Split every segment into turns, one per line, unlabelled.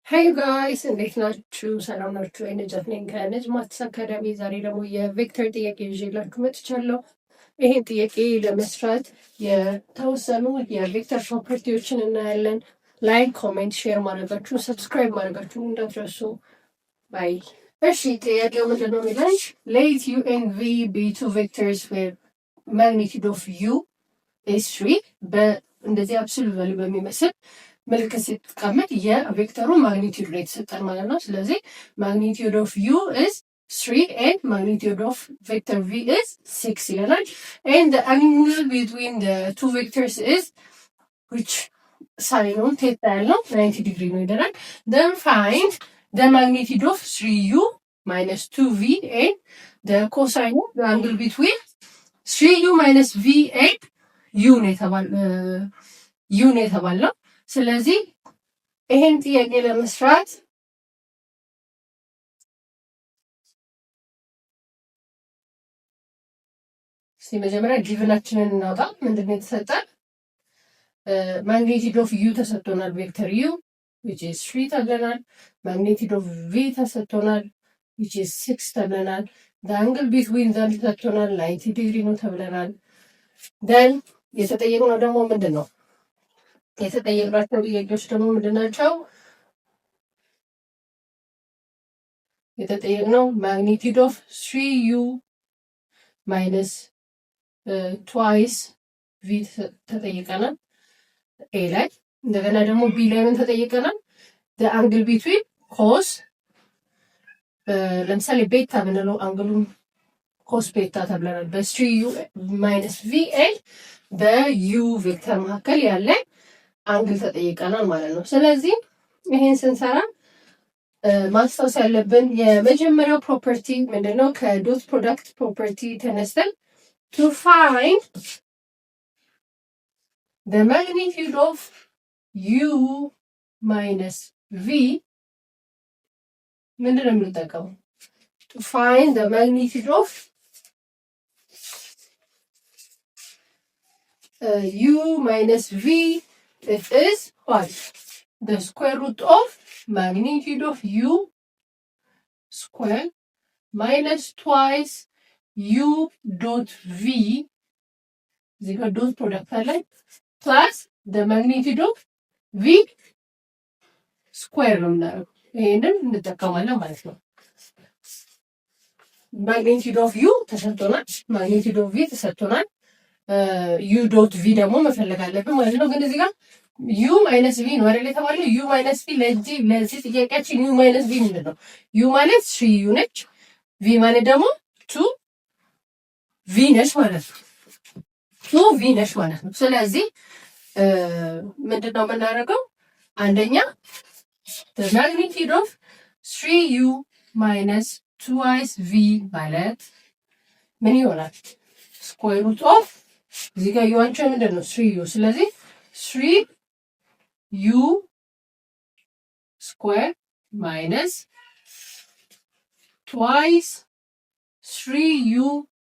ሄይ ጋይስ እንዴት ናችሁ? ሰላም ናችሁ? ነጃት ነኝ ከነጅ ማትስ አካዳሚ። ዛሬ ደግሞ የቬክተር ጥያቄ ይዤላችሁ መጥቻለሁ። ይሄን ጥያቄ ለመስራት የተወሰኑ የቬክተር ፕሮፐርቲዎችን እናያለን። ላይክ፣ ኮሜንት፣ ሼር ማድረጋችሁን ሰብስክራይብ ማድረጋችሁን እንዳትረሱ። ባይ። እሺ ጥያቄው ምንድን ነው የሚለን? ሌት ዩ ኤንድ ቪ ቢ ቱ ቬክተርስ ዌር ማግኒቲዩድ ኦፍ ዩ ኢዝ 3 በእንደዚህ አብሶሉት ቫልዩ በሚመስል ምልክት ሲቀመጥ የቬክተሩ ማግኒቲዩድ ነው የተሰጠን ማለት ነው። ስለዚህ ማግኒቲዩድ ኦፍ ዩ ኢዝ 3 ኤንድ ማግኒቲዩድ ኦፍ ቬክተር ቪ ኢዝ 6 ይለናል። ኤንድ ዘ አንግል ቢትዊን ዘ ቱ ቬክተርስ ኢዝ ዊች ሳይኑን ቴታ ያለው 90 ዲግሪ ነው ይለናል። ደን ፋይንድ ዘ ማግኒቲዩድ ኦፍ 3 ዩ ማይነስ 2 ቪ ኤንድ ዘ ኮሳይኑ ዘ አንግል ቢትዊን 3 ዩ ማይነስ ቪ ኤንድ ዩ ነው የተባለው። ስለዚህ ይሄን ጥያቄ ለመስራት መጀመሪያ ጊቭናችንን እናውጣ። ምንድነው የተሰጠን? ማግኒቲዩድ ኦፍ ዩ ተሰጥቶናል፣ ቬክተር ዩ which is 3 ተብለናል። ማግኒቲዩድ ኦፍ ቪ ተሰጥቶናል which is 6 ተብለናል። the angle between them ተሰጥቶናል 90 ዲግሪ ነው ተብለናል። then የተጠየቅነው ደግሞ ምንድን ነው? የተጠየቅናቸው ጥያቄዎች ደግሞ ምንድን ናቸው? የተጠየቅነው ማግኒቲዩድ ኦፍ 3 ዩ ማይነስ ትዋይስ ቪ ተጠይቀናል ኤ ላይ። እንደገና ደግሞ ቢ ላይ ምን ተጠይቀናል? አንግል ቢትዊን ኮስ ለምሳሌ ቤታ ብንለው አንግሉን ኮስ ቤታ ተብለናል። በ3 ዩ ማይነስ ቪ ኤ በዩ ቬክተር መካከል ያለ አንግል ተጠይቀናል ማለት ነው። ስለዚህ ይሄን ስንሰራ ማስታወስ ያለብን የመጀመሪያው ፕሮፐርቲ ምንድነው? ከዶት ፕሮዳክት ፕሮፐርቲ ተነስተን to find the magnitude of u minus v ምንድነው የምንጠቀመው? to find the magnitude of u minus v, it is what? The square root of magnitude of u square minus twice u dot v, እዚህ ጋር ዶት ፕሮዳክት አለ፣ ፕላስ the magnitude of v ስኩዌር ነው የምናደርገው። ይሄንን እንጠቀማለን ማለት ነው። ማግኒቲዩድ ኦፍ ዩ ተሰጥቶናል፣ ማግኒቲዩድ ኦፍ ቪ ተሰጥቶናል። ዩ ዶት ቪ ደግሞ መፈለግ አለብን ማለት ነው። ግን እዚህ ጋር ዩ ማይነስ ቪ ነው አይደል የተባለው? ዩ ማይነስ ቪ ለዚህ ጥያቄያችን ዩ ማይነስ ቪ ምንድን ነው? ዩ ማለት 3 ዩ ነች፣ ቪ ማለት ደግሞ 2 ቪ ነች ማለት ነው። 2 ቪ ነች ማለት ነው። ስለዚህ ምንድን ነው የምናደርገው? አንደኛ the magnitude of 3 ዩ ማይነስ twice ቪ ማለት ምን ይሆናል? ስኩዌር ሩት ኦፍ እዚህ ጋር ዩዋንቸው ምንድን ነው? 3 ዩ። ስለዚህ 3 ዩ ስኩዌር ማይነስ twice 3 ዩ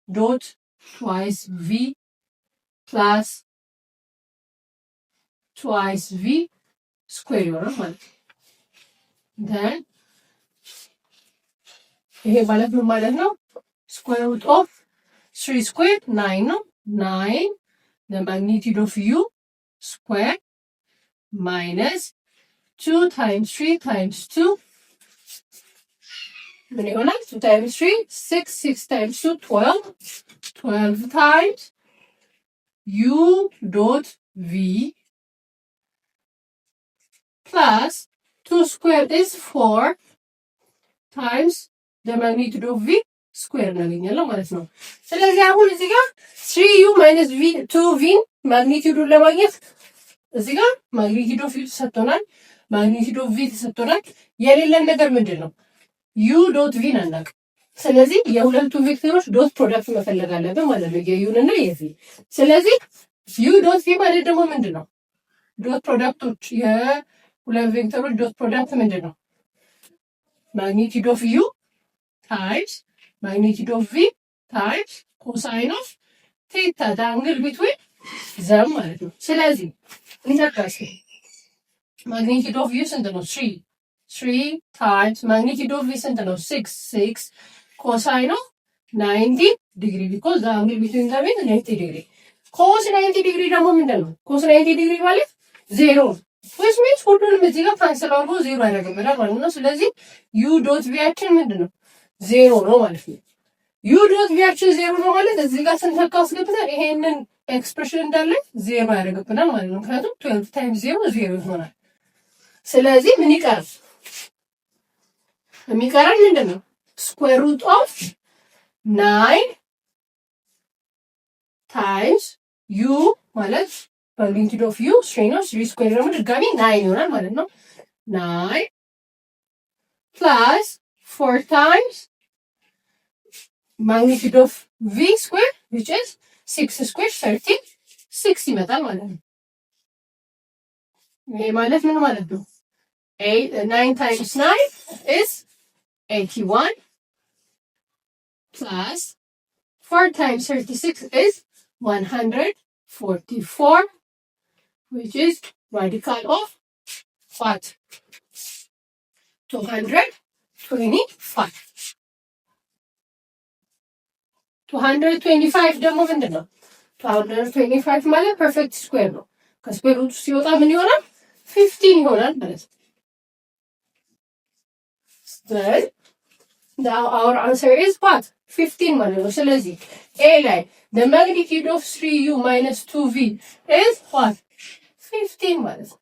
ዶት twice ቪ ፕላስ twice ቪ ስኩዌር ይሆናል ማለት ነው። then ይሄ ማለት ምን ማለት ነው? ስኩዌር ሩት ኦፍ 3 ስኩዌር 9 ነው። 9 the magnitude of u square minus 2 times 3 times 2 ምን ይሆናል? 2 times 3 6 6 times 2 12 12 times u dot v plus 2 square is 4 times the magnitude of v ስኩዌር እናገኛለን ማለት ነው። ስለዚህ አሁን እዚህ ጋር 3 ዩ ማይነስ ቪ 2 ቪ ማግኒቲዩዱን ለማግኘት እዚህ ጋር ማግኒቲዩድ ኦፍ ዩ ተሰጥቶናል፣ ማግኒቲዩድ ኦፍ ቪ ተሰጥቶናል። የሌለን ነገር ምንድን ነው? ዩ ዶት ቪን አናውቅም። ስለዚህ የሁለቱ ቬክተሮች ዶት ፕሮዳክት መፈለግ አለብን ማለት ነው፣ የዩን እና የቪ። ስለዚህ ዩ ዶት ቪ ማለት ደግሞ ምንድን ነው? ዶት ፕሮዳክቶች የሁለት ቬክተሮች ዶት ፕሮዳክት ምንድን ነው? ማግኒቲዩድ ኦፍ ዩ ታይምስ ማግኒቲዩድ ኦፍ ቪ ታይምስ ኮሳይን ኦፍ ቴታ ዘ አንግል ቢትዊን ዘም ማለት ነው። ስለዚህ እንጠቃስ ማግኒቲዩድ ኦፍ ዩ ስንት ነው? 3 ታይምስ ማግኒቲዩድ ኦፍ ቪ ስንት ነው? 6 ኮሳይን ኦፍ 90 ዲግሪ ቢኮዝ ዘ አንግል ቢትዊን ዘ ሜን 90 ዲግሪ። ኮስ 90 ዲግሪ ደግሞ ምንድን ነው? ኮስ 90 ዲግሪ ማለት 0 ዊች ሚንስ ሁሉንም እዚህ ጋር ካንሰል አድርጎ 0 ያደርግብናል ማለት ነው። ስለዚህ ዩ ዶት ቪያችን ምንድን ነው? 0 ነው ማለት ነው። ዩ ዶት ቪያችን 0 ነው ማለት እዚህ ጋር ስንተካ አስገብተን ይሄንን ኤክስፕሬሽን እንዳለ 0 ያደርግብናል ማለት ነው። ምክንያቱም 12 ታይምስ 0 ይሆናል። ስለዚህ ምን ይቀራል? የሚቀረን ምንድን ነው? ስኩዌር ሩት ኦፍ 9 ታይምስ ዩ ማለት ማግኒቲዩድ ኦፍ ዩ 3 ነው። 3 ስኩዌር ደግሞ ድጋሚ 9 ይሆናል ማለት ነው። 9 ፕላስ 4 ታይምስ ማግኒቲዩድ ኦፍ ቪ ስኩዌር which is 6 ስኩዌር 36 ይመጣል ማለት ነው። ይሄ ማለት ምን ማለት ነው? 9 times 9 is 81 plus 4 times 36 is 144 which is radical of what? 225 225 ደግሞ ምንድን ነው? 225 ማለት ፐርፌክት ስኩዌር ነው። ከስኩዌር ሩት ሲወጣ ምን ይሆናል? 15 ይሆናል ማለት ነው። our answer is what? 15 ማለት ነው። ስለዚህ ኤ ላይ the magnitude of 3u minus 2v is what? 15 ማለት ነው።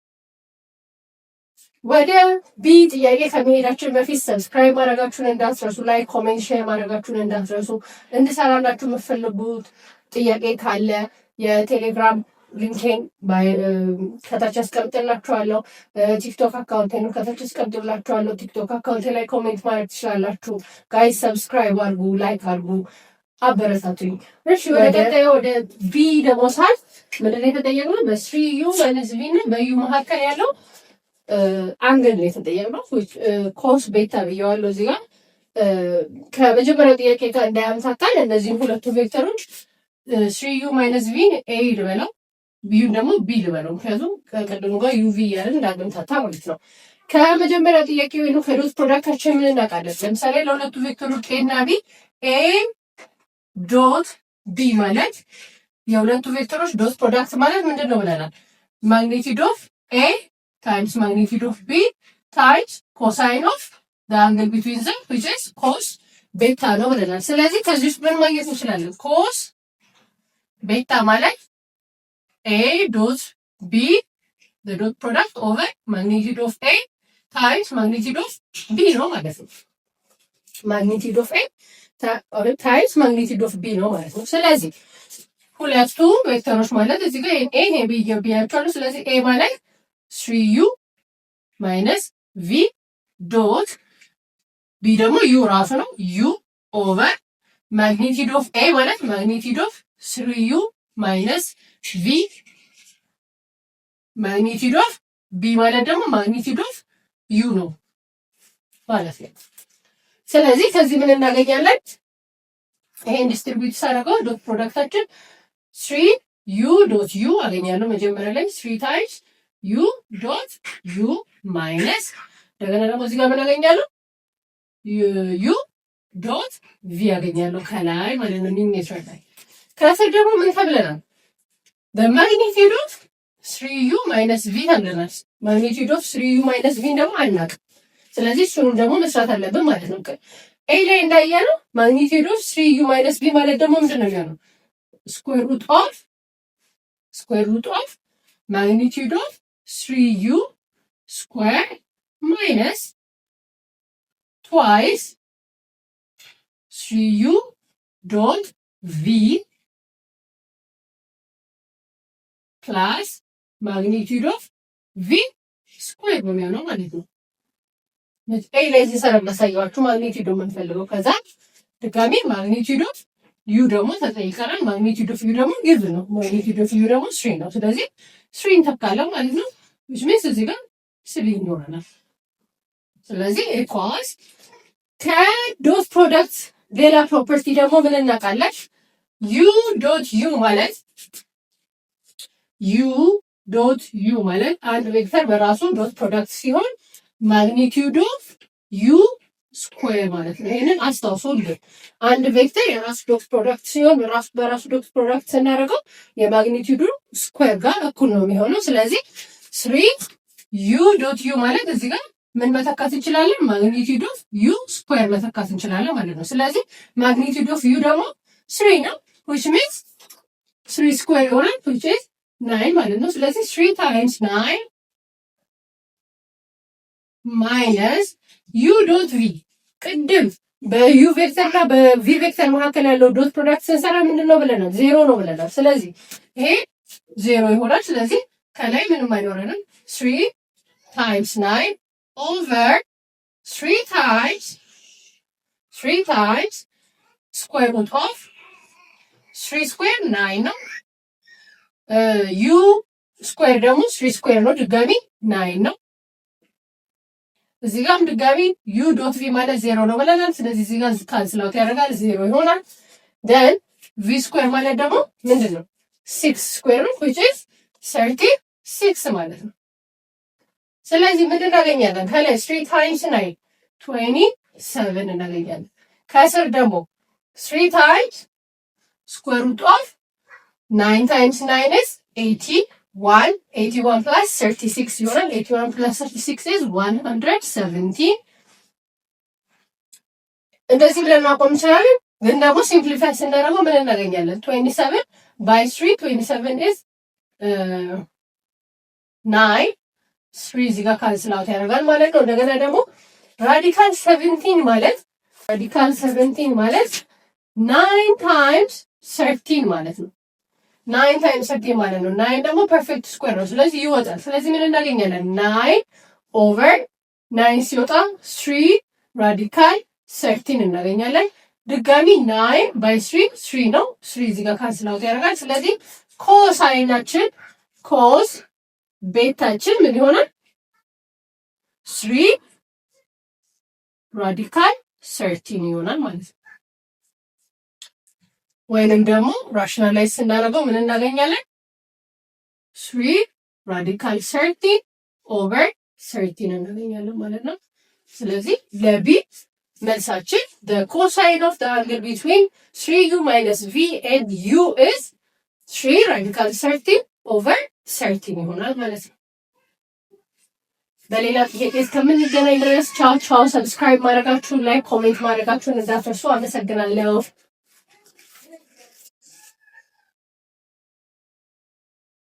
ወደ ቢ ጥያቄ ከመሄዳችን በፊት ሰብስክራይብ ማድረጋችሁን እንዳትረሱ፣ ላይክ፣ ኮሜንት፣ ሼር ማድረጋችሁን እንዳትረሱ። እንድሰራላችሁ የምትፈልጉት ጥያቄ ካለ የቴሌግራም ሊንኬን ከታች አስቀምጥላችኋለሁ። ቲክቶክ አካውንቴን ከታች አስቀምጥላችኋለሁ። ቲክቶክ አካውንቴ ላይ ኮሜንት ማድረግ ትችላላችሁ። ጋይስ ሰብስክራይብ አድርጉ፣ ላይክ አድርጉ፣ አበረታቱኝ። እሺ ወደ ቀጣዩ ወደ ቢ ደግሞ ሳል ምንድን ነው የተጠየቅነው? በስሪ ዩ ማይነስ ቪ እና በዩ መካከል ያለው አንግል ነው የተጠየቅነው። ኮስ ቤታ ብየዋለሁ እዚህ ጋር ከመጀመሪያው ጥያቄ ጋር እንዳያምታታል እነዚህም ሁለቱ ቬክተሮች ስሪ ዩ ማይነስ ቪን ኤ ልበለው ቢዩን ደግሞ ቢ ልበለው፣ ምክንያቱም ከቀደሙ ጋር ዩቪ እያለን እንዳገምታታ ማለት ነው። ከመጀመሪያው ጥያቄ ወይም ከዶት ፕሮዳክታችን ምን እናውቃለን? ለምሳሌ ለሁለቱ ቬክተሮች ኤ እና ቢ ኤ ዶት ቢ ማለት የሁለቱ ቬክተሮች ዶት ፕሮዳክት ማለት ምንድን ነው ብለናል? ማግኒቲዩድ ኦፍ ኤ ታይምስ ማግኒቲዩድ ኦፍ ቢ ታይምስ ኮሳይን ኦፍ አንግል ቢትዊን ዘም which is ኮስ ቤታ ነው ብለናል። ስለዚህ ከዚህ ውስጥ ምን ማግኘት እንችላለን? ኮስ ቤታ ማለት ኤ ዶት ቢ ዶት ፕሮዳክት ኦቨር ማግኒቲዩድ ኦፍ ኤ ታይምስ ማግኒቲዩድ ኦፍ ቢ ነው ማለት ነው። ማግኒቲዩድ ኦፍ ኤ ታይምስ ማግኒቲዩድ ኦፍ ቢ ነው ማለት ነው። ስለዚህ ሁለቱ ቬክተሮች ማለት እዚህ ጋር ኤ ቢ ብያቸዋለሁ። ስለዚህ ኤ ማለት 3u ማይነስ ቪ ዶት ቢ ደግሞ ዩ ራሱ ነው ዩ ኦቨር ማግኒቲዩድ ኦፍ ኤ ማለት ማግኒቲዩድ ኦፍ 3u ማይነስ ቪ ማግኒቲዩድ ኦፍ ቢ ማለት ደግሞ ማግኒቲዩድ ኦፍ ዩ ነው ማለት ነው። ስለዚህ ከዚህ ምን እናገኛለን? ይሄን ዲስትሪቢዩት ሳደርገው ዶት ፕሮዳክታችን 3u ዶት ዩ አገኛለሁ። መጀመሪያ ላይ 3 ታይምስ ዩ ዶት ዩ ማይነስ እንደገና ደግሞ እዚህ ጋር ምን አገኛለሁ? ዩ ዶት ቪ አገኛለሁ ከላይ ማለት ነው። ኒሜተር ላይ ከስር ደግሞ ምን ተብለናል? በማግኒቲዩድ ኦፍ 3u ማይነስ ቪ ተብለናል። ማግኒቲዩድ ኦፍ 3u ማይነስ ቪ ደግሞ አናውቅም። ስለዚህ እሱንም ደግሞ መስራት አለብን ማለት ነው። ኤ ላይ እንዳያነው ማግኒቲዩድ ኦፍ 3u ማይነስ ቪ ማለት ደግሞ ምንድን ነው የሚሆነው? ስኩዌር ሩት ኦፍ ማግኒቲዩድ ኦፍ 3u ስኩዌር ማይነስ ትዋይስ 3u ዶት ቪ ፕላስ ማግኒቲዩድ ኦፍ ቪ ስኩዌር ነው የሚሆነው ማለት ነው። ኤ ላይ ሲሰራ ማሳያችሁ ማግኒቲዩድ የምንፈልገው ከዛ ድጋሜ ማግኒቲዩድ ኦፍ ዩ ደግሞ ተጠይቀናል። ማግኒቲዩድ ኦፍ ዩ ደግሞ ጊቭ ነው። ማግኒቲዩድ ኦፍ ዩ ደግሞ 3 ነው። ስለዚህ 3 እንተካለን ማለት ነው። which means እዚህ ጋር 3 ይኖረናል። ስለዚህ ኢኳልስ ከዶት ፕሮዳክት ሌላ ፕሮፐርቲ ደግሞ ምን እናውቃለን? ዩ ዶት ዩ ማለት ዩ ዶት ዩ ማለት አንድ ቬክተር በራሱ ዶት ፕሮዳክት ሲሆን ማግኒቲዩድ ኦፍ ዩ ስኩዌር ማለት ነው። ይህንን አስታውሶልን። አንድ ቬክተር የራሱ ዶት ፕሮዳክት ሲሆን በራሱ ዶት ፕሮዳክት ስናደርገው የማግኒቲዩዱ ስኩዌር ጋር እኩል ነው የሚሆነው። ስለዚህ ስሪ ዩ ዶት ዩ ማለት እዚህ ጋር ምን መተካት እንችላለን? ማግኒቲዩድ ኦፍ ዩ ስኩዌር መተካት እንችላለን ማለት ነው። ስለዚህ ማግኒቲዩድ ኦፍ ዩ ደግሞ ስሪ ነው which means 3 ስኩዌር ይሆናል which is 9 ማለት ነው። ስለዚህ 3 times 9 ማይነስ ዩ ዶት ቪ ቅድም በዩ ቬክተር እና በቪ ቬክተር መካከል ያለው ዶት ፕሮዳክት ስንሰራ ምንድን ነው ብለናል? ዜሮ ነው ብለናል። ስለዚህ ይሄ ዜሮ ይሆናል። ስለዚህ ከላይ ምንም አይኖረንም። 3 times 9 over 3 times square root of 3 ስኩዌር 9 ነው። ዩ ስኩዌር ደግሞ 3 ስኩዌር ነው። ድጋሚ 9 ነው። እዚህ ጋርም ድጋሚ ዩ ዶት ቪ ማለት ዜሮ ነው ብለናል። ስለዚህ እዚህ ጋር ካንስል አውት ያደርጋል፣ ዜሮ ይሆናል። ደን ቪ ስኩዌር ማለት ደግሞ ምንድን ነው? 6 ስኩዌር ነው which is 36 ማለት ነው። ስለዚህ ምንድን እናገኛለን? ከላይ 3 times 9 27 እናገኛለን። ከስር ደግሞ 3 times square root of 9 times 9 is 81. 81 plus 36 ይሆናል። 81 plus 36 is 117. እንደዚህ ብለን ማቆም እንችላለን። ግን ደግሞ ሲምፕሊፋይ ስናደርገው ምን እናገኛለን? 27 by 3 27 is 9 3 እዚህ ጋር ካንስል አውት ያደርጋል ማለት ነው። እንደገና ደግሞ ራዲካል 17 ማለት 9 times 13 ማለት ነው። 9 times 13 ማለት ነው። 9 ደግሞ ፐርፌክት ስኩዌር ነው። ስለዚህ ይወጣል። ስለዚህ ምን እናገኛለን? 9 over 9 ሲወጣ 3 ራዲካል 13 እናገኛለን። ድጋሚ 9 by 3 ነው። 3 እዚህ ጋር ካንስል አውት ያደርጋል። ስለዚህ ኮሳይናችን ኮስ ቤታችን ምን ይሆናል? 3 ራዲካል 13 ይሆናል ማለት ነው። ወይንም ደግሞ ራሽናላይዝ ስናደርገው ምን እናገኛለን? 3 ራዲካል 30 ኦቨር 13 እናገኛለን ማለት ነው። ስለዚህ ለቢ መልሳችን the cosine of the angle between 3u minus v and u is 3 ራዲካል 30 ኦቨር 13 ይሆናል ማለት ነው። በሌላ ጥያቄ እስከምንገናኝ ድረስ ቻው ቻው። ሰብስክራይብ ማድረጋችሁን፣ ላይክ፣ ኮሜንት ማድረጋችሁን እንዳትረሱ። አመሰግናለሁ።